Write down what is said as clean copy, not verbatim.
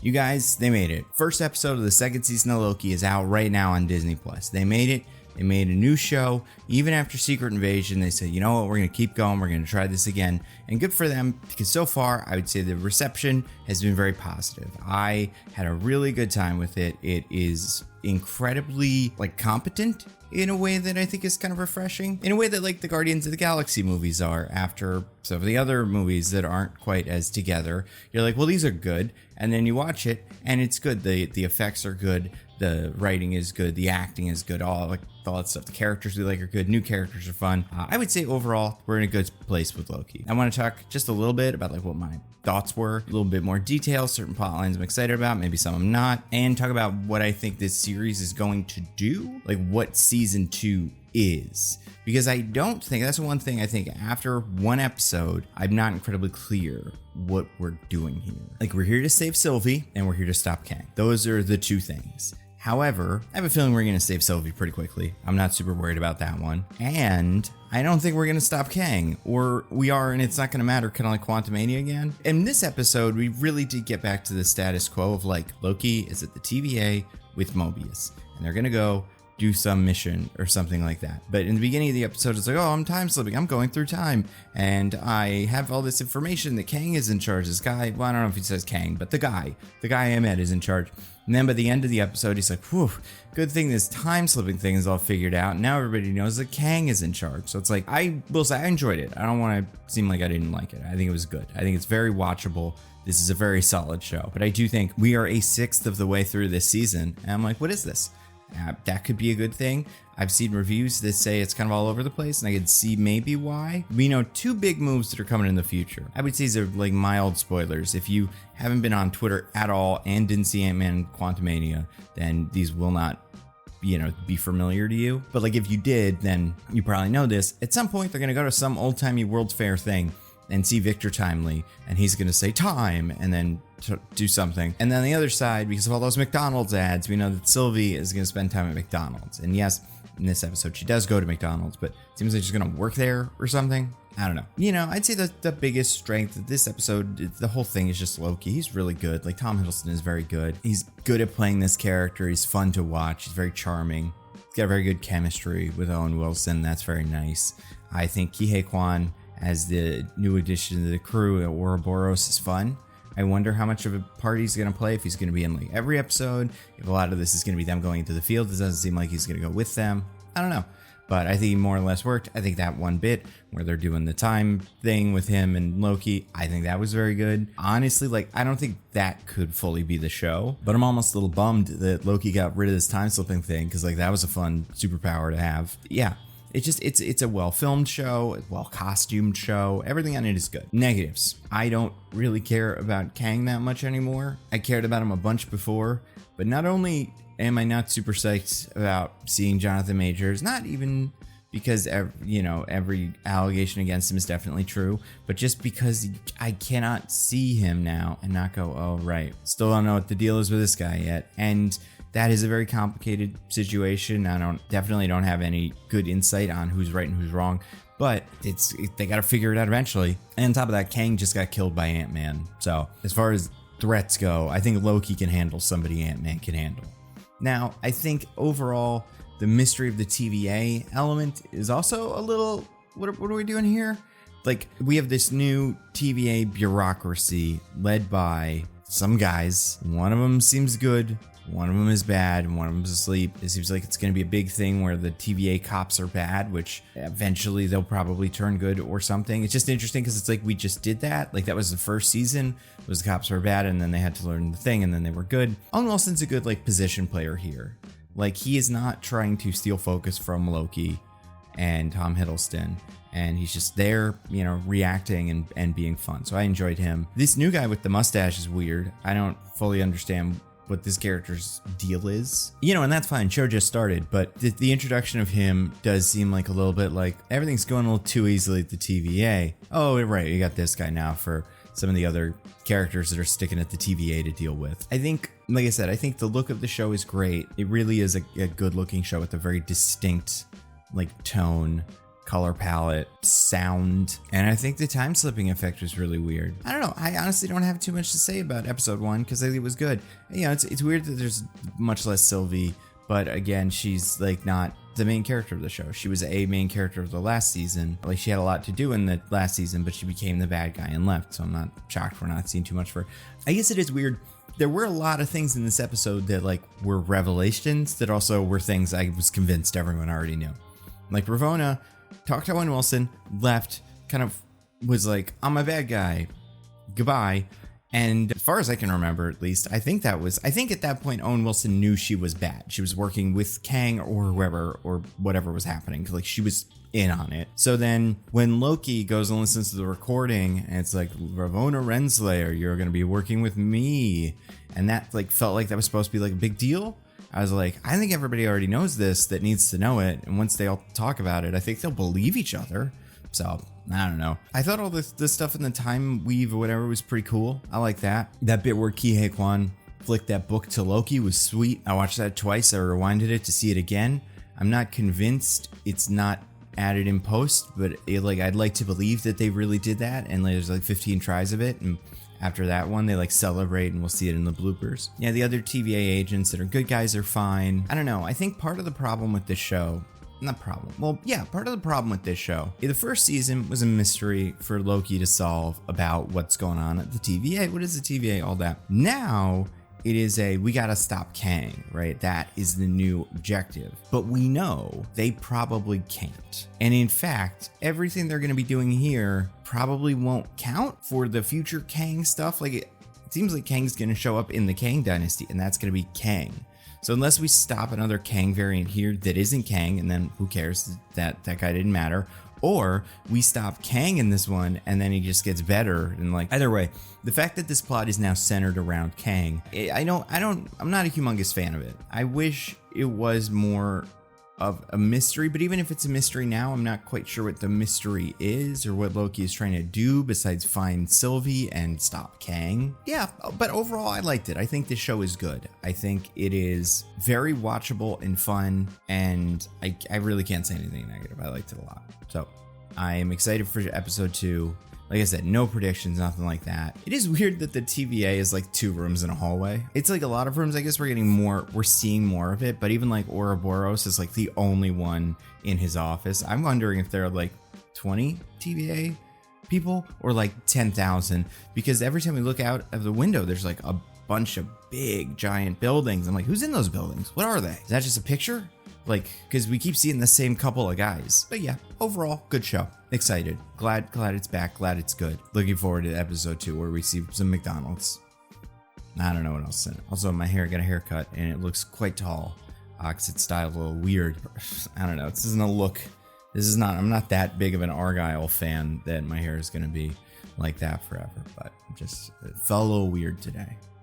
You guys, they made it. First episode of the second season of Loki is out right now on Disney+. They made it. They made a new show. Even after Secret Invasion, they said, you know what, we're going to keep going. We're going to try this again. And good for them, because so far, I would say the reception has been very positive. I had a really good time with it. It is incredibly, competent in a way that I think is kind of refreshing. In a way that, the Guardians of the Galaxy movies are after some of the other movies that aren't quite as together. You're like, well, these are good. And then you watch it, and it's good. The effects are good. The writing is good. The acting is good. All that stuff. The characters we like are good. New characters are fun. I would say overall, we're in a good place with Loki. I want to talk just a little bit about what my thoughts were, a little bit more detail, certain plot lines I'm excited about, maybe some I'm not, and talk about what I think this series is going to do, what season 2 is. Because I don't think, that's one thing I think after one episode, I'm not incredibly clear what we're doing here. We're here to save Sylvie, and we're here to stop Kang. Those are the two things. However, I have a feeling we're going to save Sylvie pretty quickly. I'm not super worried about that one. And I don't think we're going to stop Kang. Or we are, and it's not going to matter, kind of like Quantumania again. In this episode, we really did get back to the status quo of Loki is at the TVA with Mobius. And they're going to go do some mission or something like that. But in the beginning of the episode, it's I'm time slipping. I'm going through time. And I have all this information that Kang is in charge. This guy, well, I don't know if he says Kang, but the guy I met is in charge. And then by the end of the episode, he's like, whew, good thing this time slipping thing is all figured out. Now everybody knows that Kang is in charge. So it's I will say I enjoyed it. I don't want to seem like I didn't like it. I think it was good. I think it's very watchable. This is a very solid show. But I do think we are a sixth of the way through this season. And I'm like, what is this? That could be a good thing. I've seen reviews that say it's kind of all over the place, and I can see maybe why. We know two big moves that are coming in the future. I would say these are mild spoilers. If you haven't been on Twitter at all and didn't see Ant-Man Quantumania, then these will not be familiar to you. But if you did, then you probably know this. At some point, they're going to go to some old-timey World's Fair thing and see Victor Timely, and he's going to say time and then do something. And then on the other side, because of all those McDonald's ads, we know that Sylvie is going to spend time at McDonald's. And yes, in this episode, she does go to McDonald's, but it seems like she's going to work there or something. I don't know. I'd say the biggest strength of this episode, the whole thing is just Loki. He's really good. Tom Hiddleston is very good. He's good at playing this character. He's fun to watch. He's very charming. He's got very good chemistry with Owen Wilson. That's very nice. I think Kihei Kwan as the new addition to the crew at Ouroboros is fun. I wonder how much of a part he's going to play, if he's going to be in every episode, if a lot of this is going to be them going into the field. It doesn't seem like he's going to go with them. I don't know. But I think he more or less worked. I think that one bit where they're doing the time thing with him and Loki, I think that was very good. Honestly, I don't think that could fully be the show, but I'm almost a little bummed that Loki got rid of this time slipping thing, because that was a fun superpower to have. Yeah. It's a well-filmed show, a well-costumed show. Everything on it is good. Negatives. I don't really care about Kang that much anymore. I cared about him a bunch before, but not only am I not super psyched about seeing Jonathan Majors, not even because every allegation against him is definitely true, but just because I cannot see him now and not go, oh, right. Still don't know what the deal is with this guy yet. And that is a very complicated situation. I definitely don't have any good insight on who's right and who's wrong, but they got to figure it out eventually. And on top of that, Kang just got killed by Ant-Man. So as far as threats go, I think Loki can handle somebody Ant-Man can handle. Now, I think overall, the mystery of the TVA element is also a little, what are we doing here? We have this new TVA bureaucracy led by some guys. One of them seems good. One of them is bad, and one of them is asleep. It seems like it's going to be a big thing where the TVA cops are bad, which eventually they'll probably turn good or something. It's just interesting because it's we just did that. That was the first season, was the cops were bad, and then they had to learn the thing, and then they were good. Owen Wilson's a good position player here. He is not trying to steal focus from Loki and Tom Hiddleston, and he's just there, reacting and being fun. So I enjoyed him. This new guy with the mustache is weird. I don't fully understand what this character's deal is. And that's fine. Show just started, but the introduction of him does seem a little bit everything's going a little too easily at the TVA. Oh, right. You got this guy now for some of the other characters that are sticking at the TVA to deal with. I think, like I said, I think the look of the show is great. It really is a good looking show with a very distinct tone. color palette, sound, and I think the time slipping effect was really weird. I don't know. I honestly don't have too much to say about episode 1 because I think it was good. You know, it's weird that there's much less Sylvie, but again, she's like not the main character of the show. She was a main character of the last season. Like, she had a lot to do in the last season, but she became the bad guy and left. So I'm not shocked we're not seeing too much for her. I guess it is weird. There were a lot of things in this episode that like were revelations that also were things I was convinced everyone already knew. Like Ravonna talked to Owen Wilson, left, kind of was like, I'm a bad guy, goodbye. And as far as I can remember, at least, I think at that point, Owen Wilson knew she was bad. She was working with Kang or whoever or whatever was happening. Like, she was in on it. So then when Loki goes and listens to the recording and it's like, Ravonna Renslayer, you're going to be working with me. And that like felt like that was supposed to be like a big deal. I was like, I think everybody already knows this that needs to know it. And once they all talk about it, I think they'll believe each other. So I don't know. I thought all this stuff in the time weave or whatever was pretty cool. I like that. That bit where Ki Hae Kwan flicked that book to Loki was sweet. I watched that twice. I rewinded it to see it again. I'm not convinced it's not added in post, but I'd like to believe that they really did that. And there's like 15 tries of it. And after that one, they like celebrate and we'll see it in the bloopers. Yeah, the other TVA agents that are good guys are fine. I don't know. I think part of the problem with this show, part of the problem with this show, the first season was a mystery for Loki to solve about what's going on at the TVA. What is the TVA? All that. Now it is we gotta stop Kang, right? That is the new objective. But we know they probably can't. And in fact, everything they're gonna be doing here probably won't count for the future Kang stuff. Like, it seems like Kang's gonna show up in the Kang dynasty, and that's gonna be Kang. So unless we stop another Kang variant here that isn't Kang, and then who cares, that guy didn't matter, or we stop Kang in this one and then he just gets better. And like, either way, the fact that this plot is now centered around Kang, I'm not a humongous fan of it. I wish it was more of a mystery, but even if it's a mystery now, I'm not quite sure what the mystery is or what Loki is trying to do besides find Sylvie and stop Kang. Yeah, but overall I liked it. I think this show is good. I think it is very watchable and fun, and I really can't say anything negative. I liked it a lot. So I am excited for episode 2. Like I said, no predictions, nothing like that. It is weird that the TVA is like 2 rooms in a hallway. It's like a lot of rooms. I guess we're seeing more of it, but even like Ouroboros is like the only one in his office. I'm wondering if there are like 20 TVA people or like 10,000, because every time we look out of the window, there's like a bunch of big giant buildings. I'm like, who's in those buildings? What are they? Is that just a picture? Like, because we keep seeing the same couple of guys. But yeah, overall, good show. Excited. Glad it's back. Glad it's good. Looking forward to episode 2 where we see some McDonald's. I don't know what else in it. Also, my hair got a haircut and it looks quite tall. Because it's styled a little weird. I don't know. This isn't a look. I'm not that big of an Argyle fan that my hair is going to be like that forever. But it felt a little weird today.